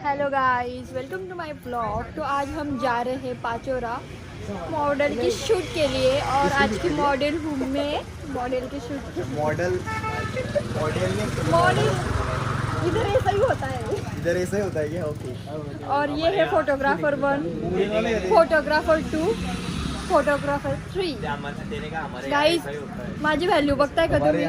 Hello guys, welcome to my blog. तो आज हम जा रहे हैं पाचोरा मॉडल की शूट के लिए। और आज की मॉडल हूँ मैं, मॉडल की शूट। मॉडल मॉडल इधर ऐसा ही होता है, इधर ऐसा ही होता है क्या? ओके। और ये है फोटोग्राफर 1, फोटोग्राफर 2, फोटोग्राफर 3। गाइस माझी व्हॅल्यू बघताय का तुम्ही?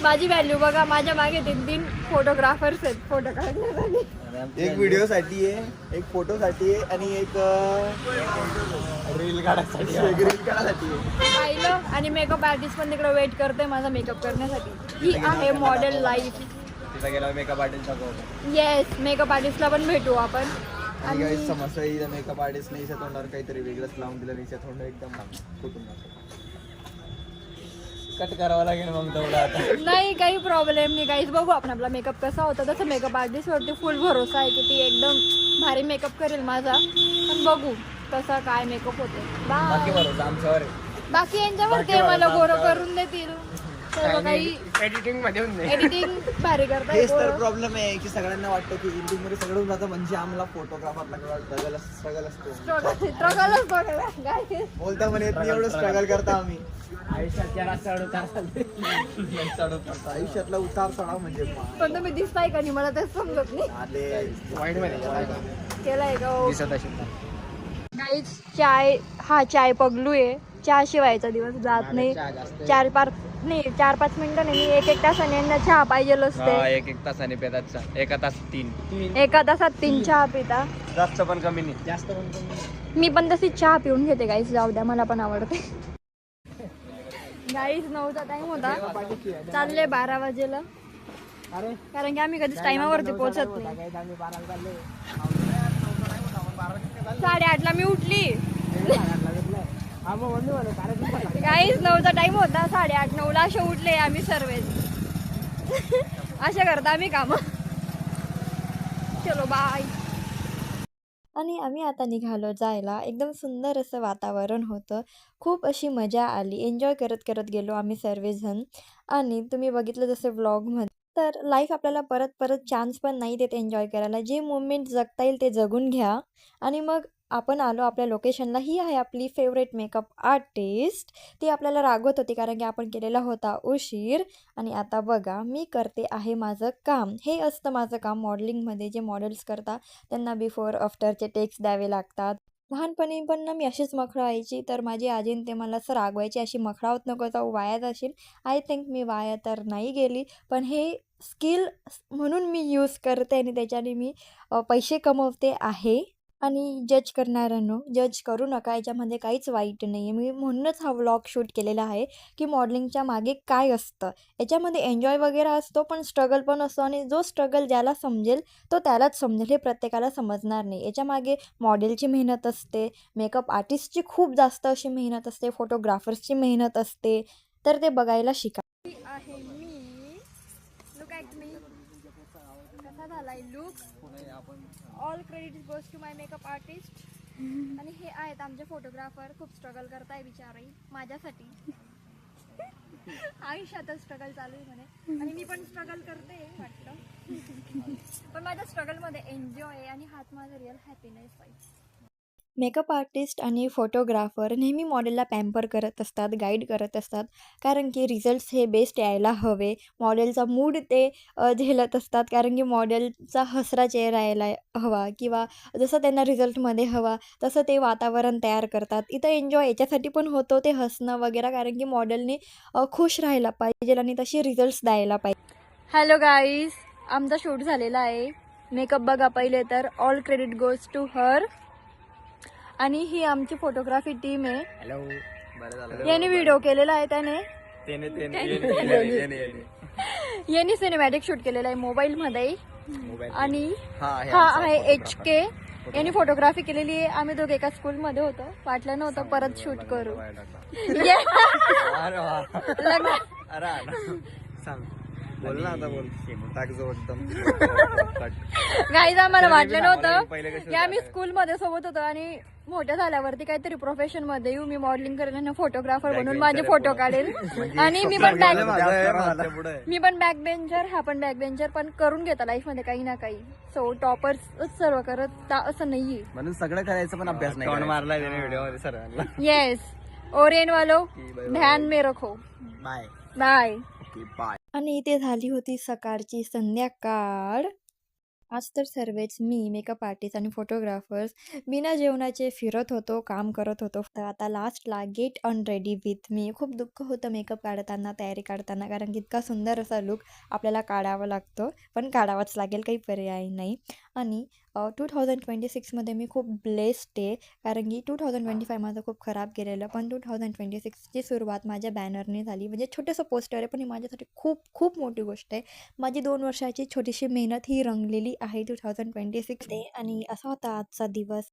माझी व्हॅल्यू बघा, माझ्या मागे 3 फोटोग्राफर्स आहेत फोटो काढण्यासाठी। एक व्हिडिओ साठी आहे, एक फोटो साठी आहे आणि एक रील काढायसाठी पाहिलं। आणि मेकअप आर्टिस्ट पण तिकडे वेट करते माझा मेकअप करण्यासाठी। ही आहे मॉडेल लाईफ। तिथे गेला मेकअप आर्टिस्ट येस, मेकअप आर्टिस्टला पण भेटू आपण। आणि काही समस्या इथं मेकअप आर्टिस्ट नाही तोंडावर काहीतरी वेगळंच लावून दिलं नाही, तोंड एकदम फुटून जातं। कट करावं लागेल मग तेवढा आता। नाही, काही प्रॉब्लेम नाही गाईज। बघू आपण आपला मेकअप कसा होता। तसं मेकअप आर्टिस्ट वरती फुल भरोसा आहे की ती एकदम भारी मेकअप करेल माझा। पण बघू कसा काय मेकअप होते। बाकी बाय। बरोबर आमच्यावर बाकी यांच्यावर ते मला गोरं करून देतील। सर्व काही एडिटिंग मध्ये होऊन जाईल. एडिटिंग भारी करता हेच तर येईल। प्रॉब्लेम आहे की सगळ्यांना वाटतं की एडिटिंग मध्ये सगळं जातं, म्हणजे आम्हाला फोटोग्राफरला स्ट्रगल असतो। स्ट्रगलच बघा गाईज। बोलता म्हणे एवढं स्ट्रगल करता आम्ही। आयुष्यात आयुष्यातला उतार चढाव म्हणजे पण तुम्ही दिसताय का नाही मला तेच समजत नाही। आले वाईट मध्ये केलाय का? दिसत असेल. गाईज चाय, हा चाय पगलू आहे। चहा शिवायचा दिवस जात नाही। 4-5 मिनिटं नाही, 1-1 तासाने यांना चहा पाहिजे असते। एक तासाने पेतात, एका तास 3 एका तासात 3 चहा पिता। जास्त पण कमी नाही, जास्त पण कमी. मी पण तशी चहा पिऊन घेते गाईस, जाऊ द्या, मला पण आवडते। गाईस 9चा टाइम होता, चालले 12 वाजेला, कारण की आम्ही कधीच टाइमावरती पोहोचत नाही। 8:30ला मी उठली गाईस। 9चा टाइम होता, 8:30-9ला असे उठले आम्ही सर्वच। अशा करता आम्ही काम। चलो बाय। आणि आम्ही आता निघालो जायला। एकदम सुंदर असं वातावरण होतं, खूप अशी मजा आली, एन्जॉय करत करत गेलो आम्ही सर्वजण। आणि तुम्ही बघितलं जसं व्लॉगमध्ये, तर लाईफ आपल्याला परत परत चान्स पण नाही देत एन्जॉय करायला। जे मोमेंट जगता येईल ते जगून घ्या। आणि मग आपण आलो आपल्या लोकेशनला। ही आहे आपली फेवरेट मेकअप आर्टिस्ट। ती आपल्याला रागवत होती कारण की आपण केलेला होता उशीर। आणि आता बघा मी करते आहे माझं काम। हे असतं माझं काम मॉडेलिंगमध्ये। जे मॉडेल्स करतात त्यांना बिफोर आफ्टरचे टेक्स द्यावे लागतात। लहानपणी पण ना मी अशीच मखळायची, तर माझी आजीन ते मला असं रागवायची, अशी मखळावत नको जाऊ, वाया जाशील। आय थिंक मी वाया तर नाही गेली, पण हे स्किल म्हणून मी यूज करते आणि त्याच्याने मी पैसे कमवते आहे। आणि जज करणाऱ्यांनो जज करू नका, याच्यामध्ये काहीच वाईट नाही आहे। मी म्हणूनच हा व्लॉग शूट केलेला आहे की मॉडेलिंगच्या मागे काय असतं। याच्यामध्ये एन्जॉय वगैरे असतो, पण स्ट्रगल पण असतो। आणि जो स्ट्रगल ज्याला समजेल तो त्यालाच समजेल, हे प्रत्येकाला समजणार नाही। याच्यामागे मॉडेलची मेहनत असते, मेकअप आर्टिस्टची खूप जास्त अशी मेहनत असते, फोटोग्राफर्सची मेहनत असते, तर ते बघायला शिका। आहे मी, लुक ॲट मी, कसा झालाय look. All credit goes to my makeup artist. आणि हे आहेत आमचे फोटोग्राफर, खूप स्ट्रगल करताय बिचारी माझ्यासाठी। आयुष्यातच स्ट्रगल चालू आहे म्हणे, आणि मी पण स्ट्रगल करते वाटतं। पण माझ्या स्ट्रगलमध्ये एन्जॉय आहे, आणि हाच माझा रिअल हॅपीनेस आहे। मेकअप आर्टिस्ट आणि फोटोग्राफर नेहमी मॉडेलला पॅम्पर करत असतात, गाईड करत असतात, कारण की रिझल्ट्स हे बेस्ट यायला हवे। मॉडेलचा मूड ते झेलत असतात, कारण की मॉडेलचा हसरा चेहरा यायला हवा, किंवा जसं त्यांना रिझल्टमध्ये हवा तसं ते वातावरण तयार करतात। इथं एन्जॉय याच्यासाठी पण होतो, ते हसणं वगैरे, कारण की मॉडेलने खुश राहायला पाहिजे आणि तशी रिझल्ट्स द्यायला पाहिजे। हॅलो गाईज, आमचा शूट झालेला आहे। मेकअप बघा पहिले तर, all credit goes to her. आणि ही आमची फोटोग्राफी टीम आहे। हॅलो, बरं झालं याने व्हिडिओ केलेला आहे, त्याने यांनी सिनेमॅटिक शूट केलेला आहे मोबाईलमध्ये। आणि हा आहे HK, यांनी फोटोग्राफी केलेली आहे। आम्ही दोघे एका स्कूलमध्ये होतो, वाटलं नव्हतं परत शूट करू। बोल ना आता बोल टाक जो एकदम गाईज आम्हाला वाटलं पहिले नव्हतं कशी की आम्ही स्कूलमध्ये सोबत होतो आणि मोठ्या झाल्यावरती काहीतरी प्रोफेशन मध्ये येऊ, मी मॉडेलिंग करेल आणि फोटोग्राफर बनून माझे फोटो काढेल. आणि मी पण बॅक बेंचर, हा पण बॅक बेंचर, पण करून घेता लाईफ मध्ये काही ना काही. सो टॉपर्स सर्व करत असं नाहीये. म्हणून सगळं करायचं पण अभ्यास नाही तोंड करायचा. मारलाय त्याने व्हिडिओ मध्ये सर्वांना. येस, ओरियन वालो ध्यान में रखो. Bye bye. Okay bye. आणि इथे झाली होती सकाळची संध्याकाळ. आज तर सर्वच मी, मेकअप आर्टिस्ट आणि फोटोग्राफर्स बिना जेवणाचे फिरत होतो, काम करत होतो. तर आता लास्टला get on ready with me. खूप दुःख होतं मेकअप काढताना, तयारी काढताना, कारण की इतका सुंदर असा लुक आपल्याला काढावा लागतो, पण काढावाच लागेल, काही पर्याय नाही. आणि 2026मध्ये मी खूप ब्लेस्ड आहे, कारण की 2025 माझं खूप खराब गेलेलं, पण 2026ची सुरुवात माझ्या बॅनरने झाली. म्हणजे छोटंसं पोस्टर आहे, पण ही माझ्यासाठी खूप खूप मोठी गोष्ट आहे. माझी 2 वर्षाची छोटीशी मेहनत ही रंगलेली आहे 2026 आणि असा होता आजचा दिवस.